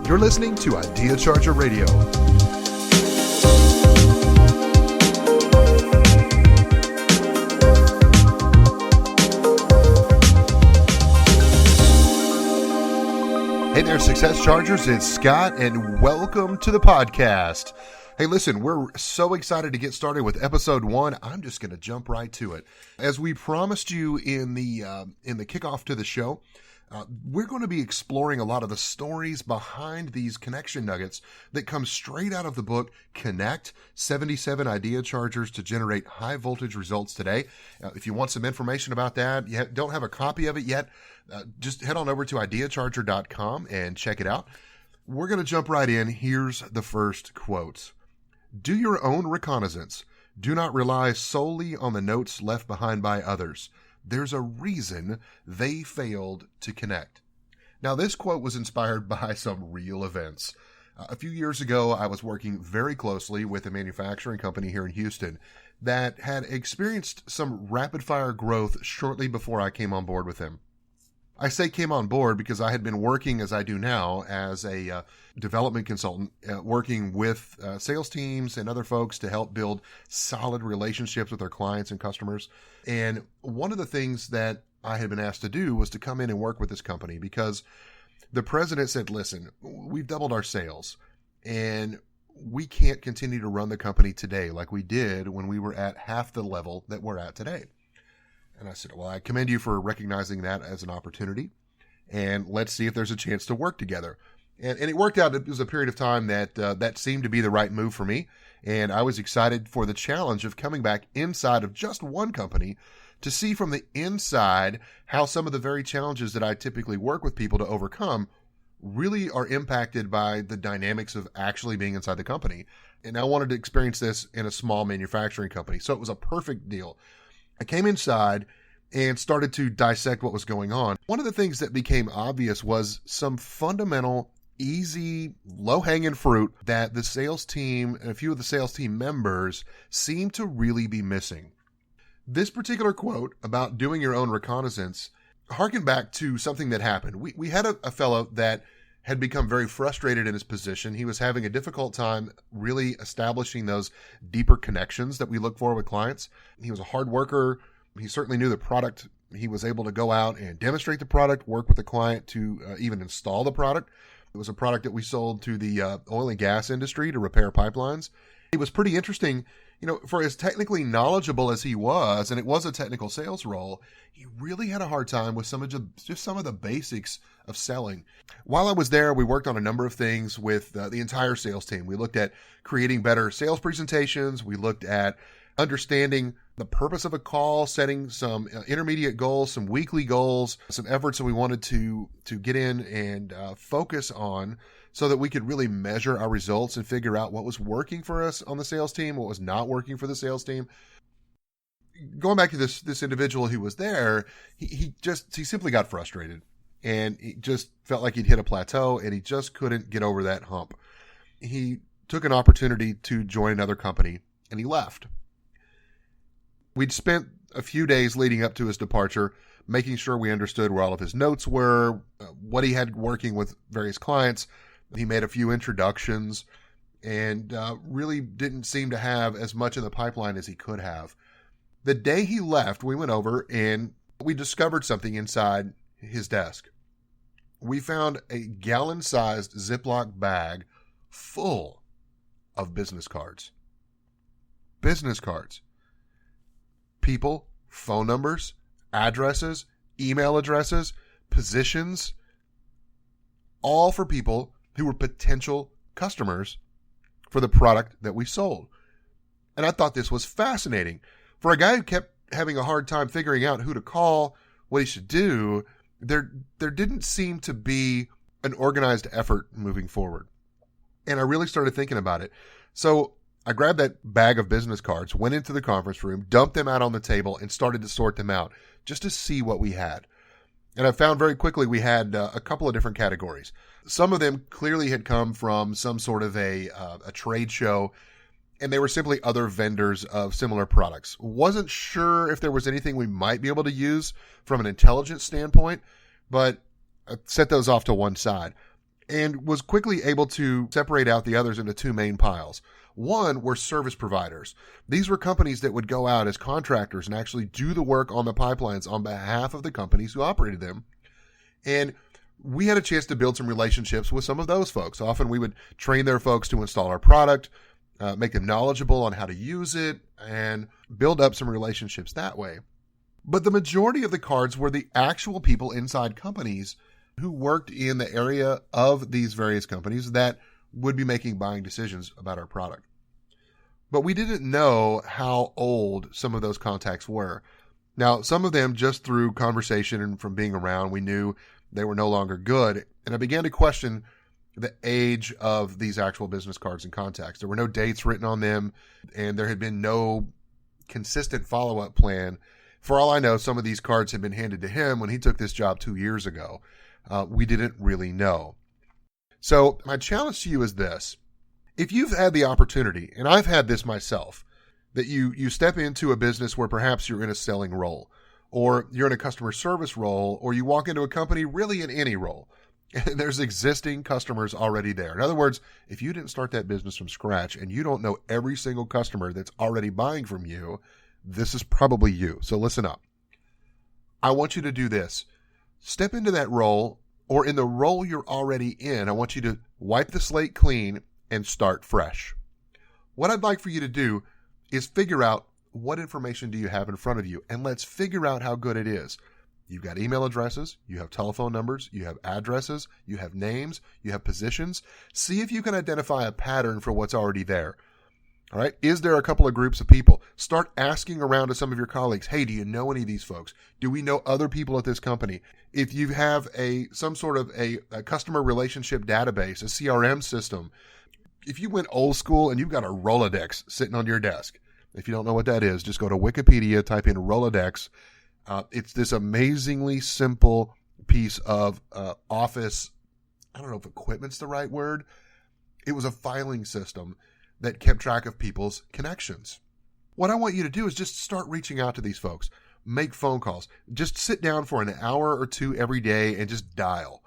You're listening to Idea Charger Radio. Hey there, Success Chargers. It's Scott, and welcome to the podcast. Hey, listen, we're so excited to get started with episode 1. I'm just going to jump right to it. As we promised you in the kickoff to the show, we're going to be exploring a lot of the stories behind these connection nuggets that come straight out of the book, Connect, 77 Idea Chargers to Generate High Voltage Results Today. If you want some information about that, you don't have a copy of it yet, just head on over to ideacharger.com and check it out. We're going to jump right in. Here's the first quote. Do your own reconnaissance. Do not rely solely on the notes left behind by others. There's a reason they failed to connect. Now, this quote was inspired by some real events. A few years ago, I was working very closely with a manufacturing company here in Houston that had experienced some rapid-fire growth shortly before I came on board with them. I say came on board because I had been working as I do now as a development consultant, working with sales teams and other folks to help build solid relationships with our clients and customers. And one of the things that I had been asked to do was to come in and work with this company because the president said, listen, we've doubled our sales and we can't continue to run the company today like we did when we were at half the level that we're at today. And I said, well, I commend you for recognizing that as an opportunity, and let's see if there's a chance to work together. And it worked out. It was a period of time that seemed to be the right move for me, and I was excited for the challenge of coming back inside of just one company to see from the inside how some of the very challenges that I typically work with people to overcome really are impacted by the dynamics of actually being inside the company. And I wanted to experience this in a small manufacturing company, so it was a perfect deal. I came inside and started to dissect what was going on. One of the things that became obvious was some fundamental, easy, low-hanging fruit that the sales team and a few of the sales team members seemed to really be missing. This particular quote about doing your own reconnaissance harkened back to something that happened. We had a fellow that had become very frustrated in his position. He was having a difficult time really establishing those deeper connections that we look for with clients. He was a hard worker. He certainly knew the product. He was able to go out and demonstrate the product, work with the client to even install the product. It was a product that we sold to the oil and gas industry to repair pipelines. It was pretty interesting, for as technically knowledgeable as he was, and it was a technical sales role, he really had a hard time with some of the basics of selling. While I was there, we worked on a number of things with the entire sales team. We looked at creating better sales presentations. We looked at understanding the purpose of a call, setting some intermediate goals, some weekly goals, some efforts that we wanted to get in and focus on so that we could really measure our results and figure out what was working for us on the sales team, what was not working for the sales team. Going back to this individual who was there, he simply got frustrated and he just felt like he'd hit a plateau and he just couldn't get over that hump. He took an opportunity to join another company and he left. We'd spent a few days leading up to his departure, making sure we understood where all of his notes were, what he had working with various clients. He made a few introductions and really didn't seem to have as much in the pipeline as he could have. The day he left, we went over and we discovered something inside his desk. We found a gallon-sized Ziploc bag full of business cards. Business cards. People, phone numbers, addresses, email addresses, positions, all for people who were potential customers for the product that we sold. And I thought this was fascinating. For a guy who kept having a hard time figuring out who to call, what he should do, there didn't seem to be an organized effort moving forward. And I really started thinking about it. So I grabbed that bag of business cards, went into the conference room, dumped them out on the table, and started to sort them out just to see what we had. And I found very quickly we had a couple of different categories. Some of them clearly had come from some sort of a trade show, and they were simply other vendors of similar products. Wasn't sure if there was anything we might be able to use from an intelligence standpoint, but I set those off to one side. and was quickly able to separate out the others into two main piles. One were service providers. These were companies that would go out as contractors and actually do the work on the pipelines on behalf of the companies who operated them. And we had a chance to build some relationships with some of those folks. Often we would train their folks to install our product, make them knowledgeable on how to use it, and build up some relationships that way. But the majority of the cards were the actual people inside companies who worked in the area of these various companies that would be making buying decisions about our product. But we didn't know how old some of those contacts were. Now, some of them, just through conversation and from being around, we knew they were no longer good. And I began to question the age of these actual business cards and contacts. There were no dates written on them, and there had been no consistent follow-up plan. For all I know, some of these cards had been handed to him when he took this job 2 years ago. We didn't really know. So my challenge to you is this. If you've had the opportunity, and I've had this myself, that you step into a business where perhaps you're in a selling role, or you're in a customer service role, or you walk into a company really in any role, and there's existing customers already there. In other words, if you didn't start that business from scratch and you don't know every single customer that's already buying from you, this is probably you. So listen up. I want you to do this. Step into that role, or in the role you're already in, I want you to wipe the slate clean and start fresh. What I'd like for you to do is figure out what information do you have in front of you, and let's figure out how good it is. You've got email addresses, you have telephone numbers, you have addresses, you have names, you have positions. See if you can identify a pattern for what's already there. All right. Is there a couple of groups of people? Start asking around to some of your colleagues. Hey, do you know any of these folks? Do we know other people at this company? If you have some sort of a customer relationship database, a CRM system, if you went old school and you've got a Rolodex sitting on your desk, if you don't know what that is, just go to Wikipedia, type in Rolodex. It's this amazingly simple piece of office. I don't know if equipment's the right word. It was a filing system that kept track of people's connections. What I want you to do is just start reaching out to these folks. Make phone calls. Just sit down for an hour or two every day and just dial.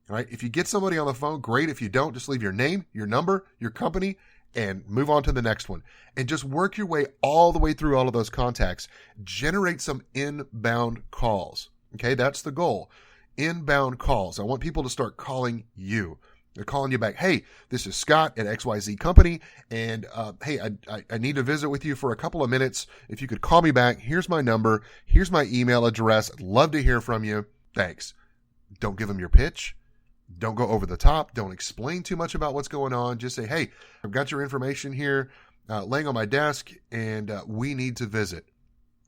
All right. If you get somebody on the phone, great. If you don't, just leave your name, your number, your company, and move on to the next one. And just work your way all the way through all of those contacts. Generate some inbound calls. Okay. That's the goal. Inbound calls. I want people to start calling you. They're calling you back. Hey, this is Scott at XYZ Company. And hey, I need to visit with you for a couple of minutes. If you could call me back, here's my number. Here's my email address. I'd love to hear from you. Thanks. Don't give them your pitch. Don't go over the top. Don't explain too much about what's going on. Just say, hey, I've got your information here laying on my desk, and we need to visit.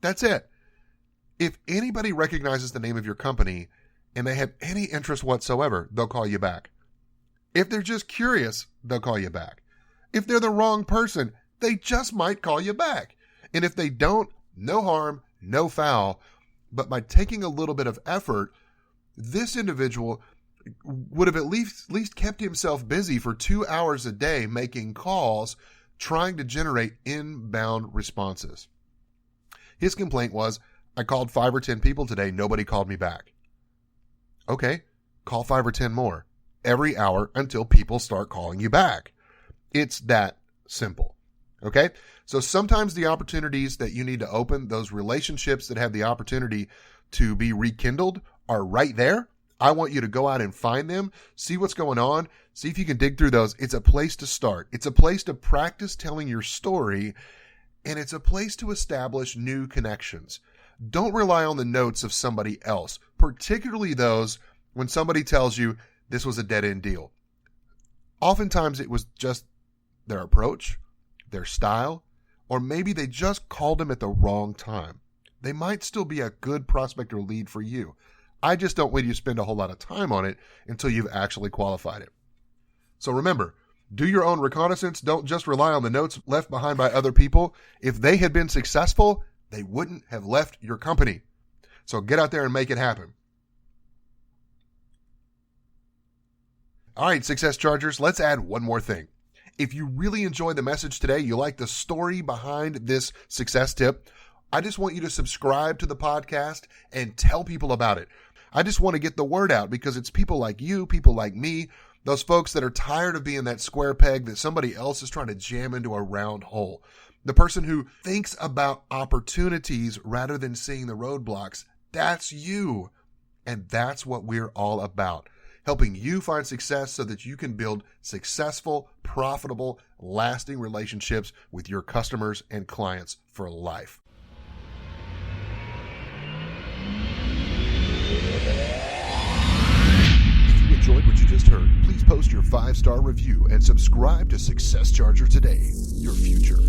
That's it. If anybody recognizes the name of your company and they have any interest whatsoever, they'll call you back. If they're just curious, they'll call you back. If they're the wrong person, they just might call you back. And if they don't, no harm, no foul. But by taking a little bit of effort, this individual would have at least kept himself busy for 2 hours a day making calls, trying to generate inbound responses. His complaint was, I called 5 or 10 people today. Nobody called me back. Okay, call 5 or 10 more every hour until people start calling you back. It's that simple. Okay? So sometimes the opportunities that you need to open, those relationships that have the opportunity to be rekindled, are right there. I want you to go out and find them, see what's going on, see if you can dig through those. It's a place to start. It's a place to practice telling your story, and it's a place to establish new connections. Don't rely on the notes of somebody else, particularly those when somebody tells you this was a dead-end deal. Oftentimes it was just their approach, their style, or maybe they just called them at the wrong time. They might still be a good prospect or lead for you. I just don't want you to spend a whole lot of time on it until you've actually qualified it. So remember, do your own reconnaissance. Don't just rely on the notes left behind by other people. If they had been successful, they wouldn't have left your company. So get out there and make it happen. All right, Success Chargers, let's add one more thing. If you really enjoyed the message today, you like the story behind this success tip, I just want you to subscribe to the podcast and tell people about it. I just want to get the word out because it's people like you, people like me, Those folks that are tired of being that square peg that somebody else is trying to jam into a round hole. The person who thinks about opportunities rather than seeing the roadblocks. That's you. And that's what we're all about. Helping you find success so that you can build successful, profitable, lasting relationships with your customers and clients for life. If you enjoyed what you just heard, please post your 5-star review and subscribe to Success Charger today. Your future